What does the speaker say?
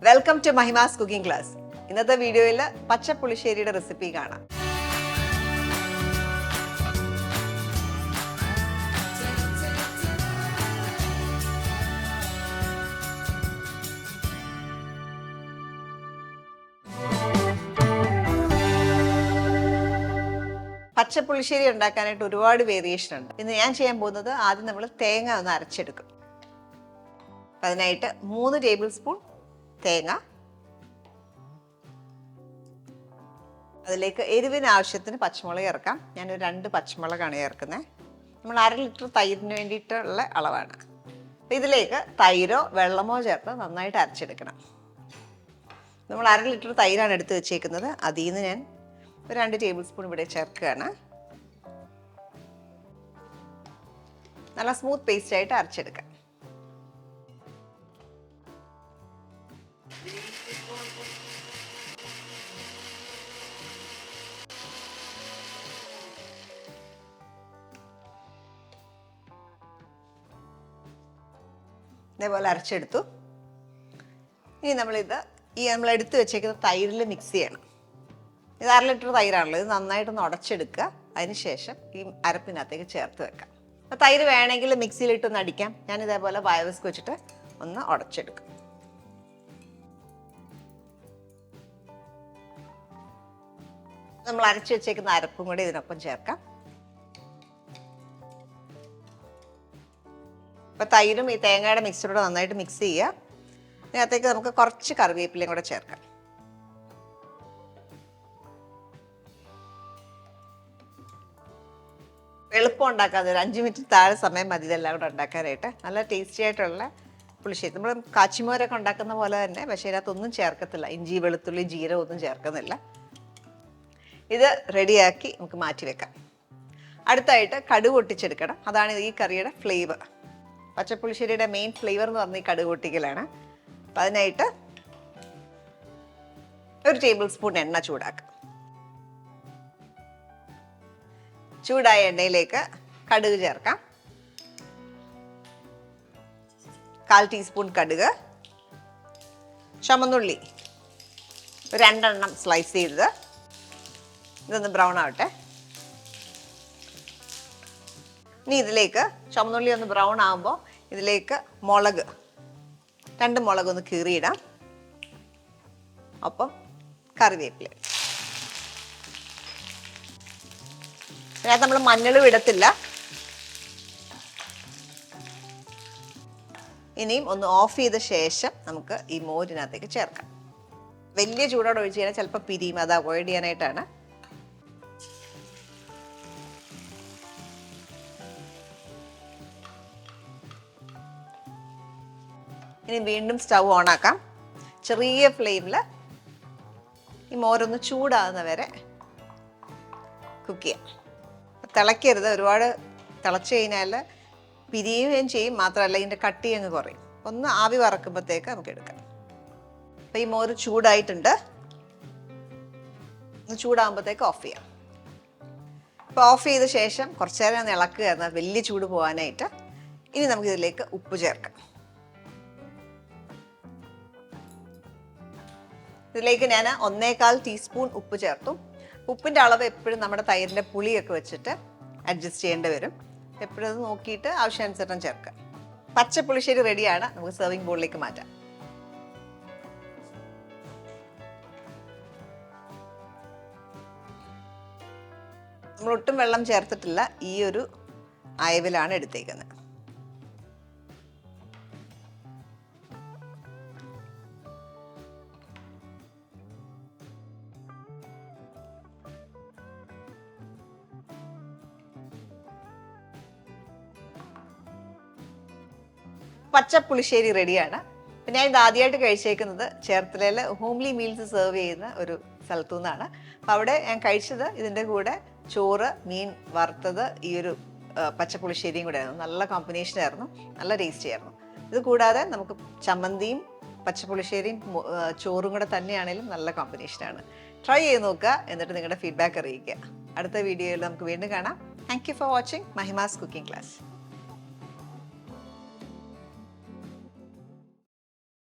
Welcome to Mahima's cooking class. ഇന്നത്തെ വീഡിയോയിൽ പച്ച പുളിശ്ശേരിയുടെ റെസിപ്പി കാണാം. പച്ച പുളിശ്ശേരി ഉണ്ടാക്കാനായിട്ട് ഒരുപാട് വേരിയേഷൻ ഉണ്ട്. ഇന്ന് ഞാൻ ചെയ്യാൻ പോകുന്നത് ആദ്യം നമ്മൾ തേങ്ങ ഒന്ന് അരച്ചെടുക്കും. അതിനായിട്ട് 3 ടേബിൾ സ്പൂൺ തേങ്ങ, അതിലേക്ക് എരിവിന് ആവശ്യത്തിന് പച്ചമുളക് ചേർക്കാം. ഞാനൊരു 2 പച്ചമുളകാണ് ചേർക്കുന്നത്. നമ്മൾ 1/2 ലിറ്റർ തൈരിന് വേണ്ടിയിട്ടുള്ള അളവാണ്. അപ്പോൾ ഇതിലേക്ക് തൈരോ വെള്ളമോ ചേർത്ത് നന്നായിട്ട് അരച്ചെടുക്കണം. നമ്മൾ 1/2 ലിറ്റർ തൈരാണ് എടുത്ത് വെച്ചേക്കുന്നത്. അതിൽ നിന്ന് ഞാൻ ഒരു 2 ടേബിൾ സ്പൂൺ ഇവിടെ ചേർക്കുകയാണ്. നല്ല സ്മൂത്ത് പേസ്റ്റായിട്ട് അരച്ചെടുക്കാം. ഇതേപോലെ അരച്ചെടുത്തു. ഇനി നമ്മൾ എടുത്ത് വെച്ചേക്കുന്ന തൈരിൽ മിക്സ് ചെയ്യണം. ഇത് 1/2 ലിറ്റർ തൈരാണല്ലോ. ഇത് നന്നായിട്ടൊന്ന് ഉടച്ചെടുക്കുക. അതിനുശേഷം ഈ അരപ്പിനകത്തേക്ക് ചേർത്ത് വെക്കാം. അപ്പോൾ തൈര് വേണമെങ്കിൽ മിക്സിയിലിട്ടൊന്ന് അടിക്കാം. ഞാൻ ഇതേപോലെ വയവസ്ക് വെച്ചിട്ട് ഒന്ന് ഉടച്ചെടുക്കും. നമ്മൾ അരച്ച് വെച്ചേക്കുന്ന അരപ്പും കൂടി ഇതിനൊപ്പം ചേർക്കാം. അപ്പോൾ തൈരും ഈ തേങ്ങയുടെ മിക്സറോട് നന്നായിട്ട് മിക്സ് ചെയ്യുക. ഇതിനകത്തേക്ക് നമുക്ക് കുറച്ച് കറിവേപ്പിലയും കൂടെ ചേർക്കാം. എളുപ്പം ഉണ്ടാക്കാതെ ഒരു 5 മിനിറ്റ് താഴെ സമയം മതി ഇതെല്ലാം കൂടെ ഉണ്ടാക്കാനായിട്ട്. നല്ല ടേസ്റ്റി ആയിട്ടുള്ള പുളിശ്ശേരി. നമ്മൾ കാച്ചിമോരൊക്കെ ഉണ്ടാക്കുന്ന പോലെ തന്നെ, പക്ഷേ ഇതിനകത്തൊന്നും ചേർക്കത്തില്ല. ഇഞ്ചി, വെളുത്തുള്ളി, ജീരകം ഒന്നും ചേർക്കുന്നില്ല. ഇത് റെഡിയാക്കി നമുക്ക് മാറ്റി വെക്കാം. അടുത്തായിട്ട് കടുക് പൊട്ടിച്ചെടുക്കണം. അതാണ് ഈ കറിയുടെ ഫ്ലേവർ. പച്ചപ്പുളിശ്ശേരിയുടെ മെയിൻ ഫ്ലേവർ എന്ന് പറഞ്ഞാൽ ഈ കടുക് പൊട്ടിക്കലാണ്. അപ്പം അതിനായിട്ട് ഒരു ടേബിൾ സ്പൂൺ എണ്ണ ചൂടാക്കാം. ചൂടായ എണ്ണയിലേക്ക് കടുക് ചേർക്കാം. 1/4 ടീസ്പൂൺ കടുക്, ചുമന്നുള്ളി 2 എണ്ണം സ്ലൈസ് ചെയ്തത്. ഇതൊന്ന് ബ്രൗൺ ആവട്ടെ. ഇനി ഇതിലേക്ക് ചുമന്നുള്ളി ഒന്ന് ബ്രൗൺ ആകുമ്പോൾ ഇതിലേക്ക് 2 മുളക് ഒന്ന് കീറിയിടാം. ഒപ്പം കറിവേപ്പില. അതിനകത്ത് നമ്മൾ മഞ്ഞളും ഇടത്തില്ല. ഇനിയും ഒന്ന് ഓഫ് ചെയ്ത ശേഷം നമുക്ക് ഈ മോരിനകത്തേക്ക് ചേർക്കാം. വലിയ ചൂടോടെ ഒഴിച്ച് കഴിഞ്ഞാൽ ചിലപ്പോൾ പിരിയും. അത് അവോയ്ഡ് ചെയ്യാനായിട്ടാണ്. ഇനി വീണ്ടും സ്റ്റൗ ഓണാക്കാം. ചെറിയ ഫ്ലെയിമിൽ ഈ മോരൊന്ന് ചൂടാകുന്ന വരെ കുക്ക് ചെയ്യാം. തിളയ്ക്കരുത്. ഒരുപാട് തിളച്ച് കഴിഞ്ഞാൽ പിരിയുകയും ചെയ്യും. മാത്രമല്ല ഇതിൻ്റെ കട്ടി അങ്ങ് കുറയും. ഒന്ന് ആവി വറക്കുമ്പോഴത്തേക്ക് നമുക്ക് എടുക്കാം. അപ്പോൾ ഈ മോര് ചൂടായിട്ടുണ്ട്. ഒന്ന് ചൂടാകുമ്പോഴത്തേക്ക് ഓഫ് ചെയ്യാം. അപ്പോൾ ഓഫ് ചെയ്ത ശേഷം കുറച്ച് നേരം ഒന്ന് ഇളക്കുക, എന്നാൽ വലിയ ചൂട് പോകാനായിട്ട്. ഇനി നമുക്കിതിലേക്ക് ഉപ്പ് ചേർക്കാം. ഇതിലേക്ക് ഞാൻ 1/4 ടീസ്പൂൺ ഉപ്പ് ചേർത്തു. ഉപ്പിൻ്റെ അളവ് എപ്പോഴും നമ്മുടെ തൈരിൻ്റെ പുളിയൊക്കെ വെച്ചിട്ട് അഡ്ജസ്റ്റ് ചെയ്യേണ്ടി വരും. എപ്പോഴും അത് നോക്കിയിട്ട് ആവശ്യാനുസരണം ചേർക്കാം. പച്ച പുളിശ്ശേരി റെഡിയാണ്. നമുക്ക് സെർവിങ് ബോളിലേക്ക് മാറ്റാം. നമ്മൾ ഒട്ടും വെള്ളം ചേർത്തിട്ടില്ല. ഈ ഒരു അയവിലാണ് എടുത്തേക്കുന്നത്. പച്ച പുളിശ്ശേരി റെഡിയാണ്. പിന്നെ ഞാൻ ഇത് ആദ്യമായിട്ട് കഴിച്ചേക്കുന്നത് ചേർത്തലയിൽ ഹോംലി മീൽസ് സെർവ് ചെയ്യുന്ന ഒരു സ്ഥലത്തു നിന്നാണ്. അപ്പം അവിടെ ഞാൻ കഴിച്ചത് ഇതിൻ്റെ കൂടെ ചോറ്, മീൻ വറുത്തത്, ഈ ഒരു പച്ച പുളിശ്ശേരിയും കൂടെ ആയിരുന്നു. നല്ല കോമ്പിനേഷനായിരുന്നു. നല്ല ടേസ്റ്റി ആയിരുന്നു. ഇത് കൂടാതെ നമുക്ക് ചമ്മന്തിയും പച്ചപ്പുളിശ്ശേരിയും ചോറും കൂടെ തന്നെയാണെങ്കിലും നല്ല കോമ്പിനേഷനാണ്. ട്രൈ ചെയ്ത് നോക്കുക. എന്നിട്ട് നിങ്ങളുടെ ഫീഡ്ബാക്ക് അറിയിക്കുക. അടുത്ത വീഡിയോയിൽ നമുക്ക് വീണ്ടും കാണാം. Thank you for watching Mahima's cooking class.